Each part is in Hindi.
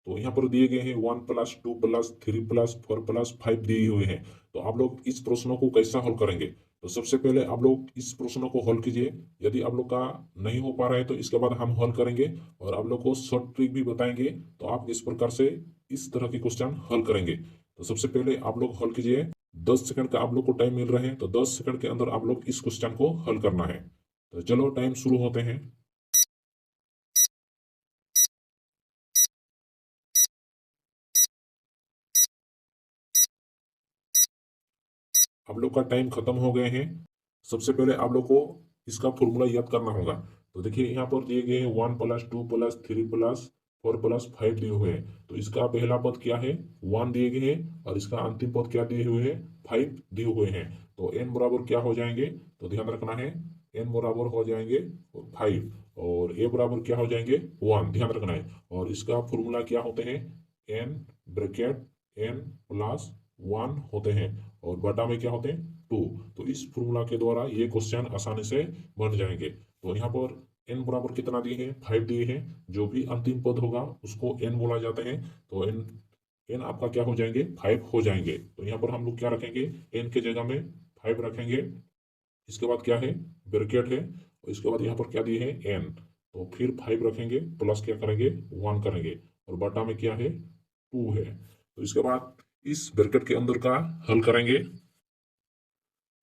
तो यहाँ पर दिए गए हैं 1+2+3+4+5 दिए हुए हैं। तो आप लोग इस प्रश्नों को कैसा हल करेंगे? तो सबसे पहले आप लोग इस प्रश्नों को हल कीजिए। यदि आप लोग का नहीं हो पा रहा है तो इसके बाद हम हल करेंगे और आप लोग को शॉर्ट ट्रिक भी बताएंगे। तो आप इस प्रकार से इस तरह के क्वेश्चन हल करेंगे। तो सबसे पहले आप लोग हल कीजिए। 10 सेकंड का आप लोग को टाइम मिल रहा है, तो 10 सेकंड के अंदर आप लोग इस क्वेश्चन को हल करना है। तो चलो टाइम शुरू होते हैं। आप लोग का टाइम खत्म हो गए हैं। सबसे पहले आप लोग को इसका फॉर्मूला याद करना होगा। तो देखिए यहाँ पर दिए गए हैं 1+2+3+4+5 दिए हुए हैं। तो इसका पहला पद क्या है? 1 दिए गए हैं और इसका अंतिम पद क्या दिए हुए हैं? 5 दिए हुए हैं। तो n बराबर क्या हो जाएंगे? तो ध्यान रखना है, n बराबर हो जाएंगे 5 और a बराबर क्या हो जाएंगे? 1, ध्यान रखना है। और इसका फॉर्मूला क्या होते हैं? n ब्रैकेट n+1 होते हैं और बटा में क्या होते हैं? 2। तो इस फॉर्मूला के द्वारा ये क्वेश्चन आसानी से बन जाएंगे। तो यहाँ पर n बराबर कितना दिए हैं? 5 दिए हैं। जो भी अंतिम पद होगा उसको n बोला जाता है। तो n आपका क्या हो जाएंगे? 5 हो जाएंगे। तो यहाँ पर हम लोग क्या रखेंगे? n के जगह में 5 रखेंगे। इसके बाद क्या है? ब्रैकेट है और इसके बाद यहाँ पर क्या दिए है? n। तो फिर 5 रखेंगे, प्लस क्या करेंगे? 1 करेंगे और बटा में क्या है? 2 है। तो इसके बाद इस ब्रैकेट के अंदर का हल करेंगे।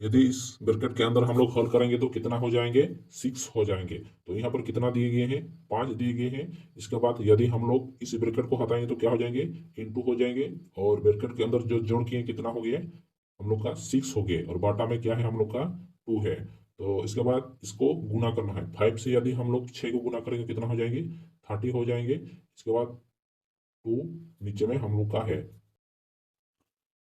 यदि इस ब्रैकेट के अंदर हम लोग हल करेंगे तो कितना हो जाएंगे? 6 हो जाएंगे। तो यहाँ पर कितना दिए गए हैं? 5 दिए गए हैं। इसके बाद यदि हम लोग इस ब्रैकेट को हटाएंगे तो क्या हो जाएंगे? इंटू हो जाएंगे और ब्रैकेट के अंदर जो जोड़ किए कितना हो गया? हम लोग का 6 हो गया और बाटा में क्या है? हम लोग का 2 है। तो इसके बाद इसको गुना करना है। 5 से यदि हम लोग 6 को गुना करेंगे कितना हो जाएंगे? 30 हो जाएंगे। इसके बाद 2 नीचे में हम लोग का है।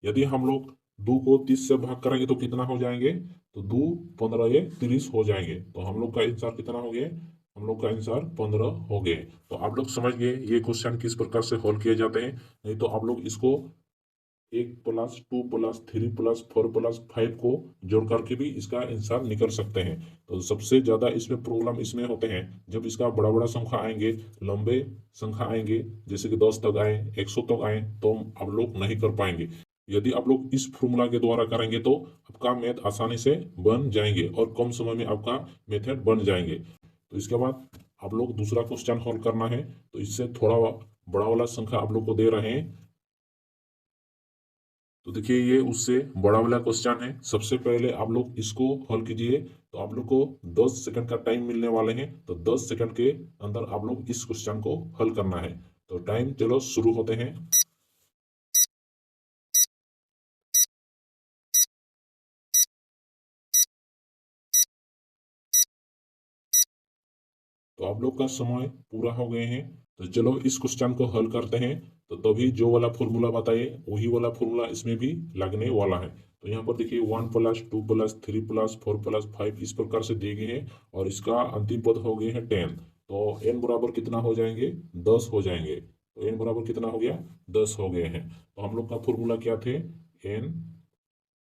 यदि हम लोग 2 को 30 से भाग करेंगे तो कितना हो जाएंगे? तो 2 15 ये 30 हो जाएंगे। तो हम लोग का आंसर कितना हो गया? हम लोग का आंसर 15 हो गए। तो आप लोग समझ गए ये क्वेश्चन किस प्रकार से हल किए जाते हैं। नहीं तो आप लोग इसको 1+2+3+4+5 को जोड़ करके भी इसका आंसर निकल सकते हैं। तो सबसे ज्यादा इसमें प्रॉब्लम इसमें होते हैं जब इसका बड़ा बड़ा संख्या आएंगे, लंबे संख्या आएंगे, जैसे कि 10 तक आए, 100 तक आए, तो आप लोग नहीं कर पाएंगे। यदि आप लोग इस फॉर्मूला के द्वारा करेंगे तो आपका मैथ आसानी से बन जाएंगे और कम समय में आपका मेथड बन जाएंगे। तो इसके बाद आप लोग दूसरा क्वेश्चन हल करना है। तो इससे थोड़ा बड़ा वाला संख्या आप लोग को दे रहे हैं। तो देखिए ये उससे बड़ा वाला क्वेश्चन है। सबसे पहले आप लोग इसको हल कीजिए। तो आप लोग को 10 सेकंड का टाइम मिलने वाले हैं। तो 10 सेकंड के अंदर आप लोग इस क्वेश्चन को हल करना है। तो टाइम चलो शुरू होते हैं। तो आप लोग का समय पूरा हो गए हैं। तो चलो इस क्वेश्चन को हल करते हैं। तो तभी जो वाला फॉर्मूला बताइए वही वाला फॉर्मूला इसमें भी लगने वाला है। तो यहाँ पर देखिए 1+2+3+4+5 इस प्रकार से दिए गए हैं और इसका अंतिम पद हो गए हैं 10। तो n बराबर कितना हो जाएंगे? 10 हो जाएंगे। तो n बराबर कितना हो गया? 10 हो गए हैं। तो हम लोग का फॉर्मूला क्या थे? n,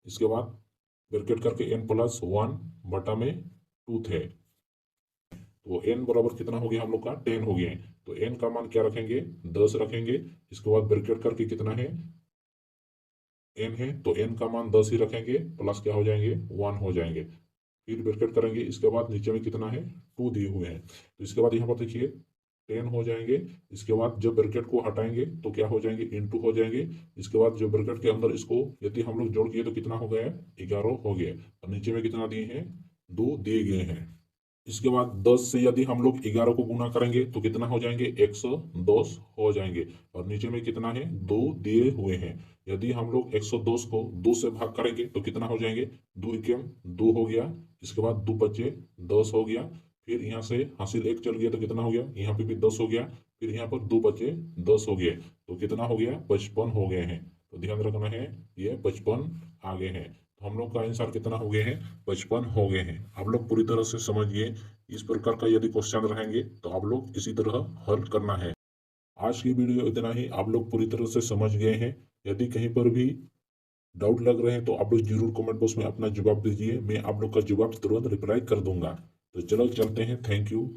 इसके बाद ब्रैकेट करके n+1 बटा में 2 थे। तो n बराबर कितना हो गया? हम लोग का 10 हो गया है। तो n का मान क्या रखेंगे? 10 रखेंगे। इसके बाद ब्रैकेट करके कितना है? n है तो n का मान 10 ही रखेंगे, प्लस क्या हो जाएंगे? 1 हो जाएंगे। फिर ब्रैकेट करेंगे। इसके बाद नीचे में कितना है? 2 दिए हुए हैं। तो इसके बाद यहाँ पर देखिए 10 हो जाएंगे। इसके बाद जब ब्रैकेट को हटाएंगे तो क्या हो जाएंगे? इंटू हो जाएंगे। इसके बाद जो ब्रैकेट के अंदर इसको यदि हम लोग जोड़ किए तो कितना हो गया? 11 हो गया। और नीचे में कितना दिए हैं? 2 दिए गए हैं। इसके बाद 10 से यदि हम लोग 11 को गुना करेंगे तो कितना हो जाएंगे? 110 हो जाएंगे। और नीचे में कितना है? 2 दिए हुए हैं। यदि हम लोग 110 को 2 से भाग करेंगे तो कितना हो जाएंगे? 2 एकम 2 हो गया। इसके बाद 2 बचे 10 हो गया। फिर यहाँ से हासिल 1 चल गया तो कितना हो गया? यहाँ पे भी 10 हो गया। फिर यहाँ पर 2 बचे 10 हो गए। तो कितना हो गया? 55 हो गए हैं। तो ध्यान रखना है ये 55 आ गए हैं। तो हम लोग का आंसर कितना हो गए हैं? 55 हो गए हैं। आप लोग पूरी तरह से समझिए। इस प्रकार का यदि क्वेश्चन रहेंगे तो आप लोग इसी तरह हल करना है। आज की वीडियो इतना ही। आप लोग पूरी तरह से समझ गए हैं। यदि कहीं पर भी डाउट लग रहे हैं तो आप लोग जरूर कमेंट बॉक्स में अपना जवाब दीजिए। मैं आप लोग का जवाब तुरंत रिप्लाई कर दूंगा। तो चलो चलते हैं। Thank you.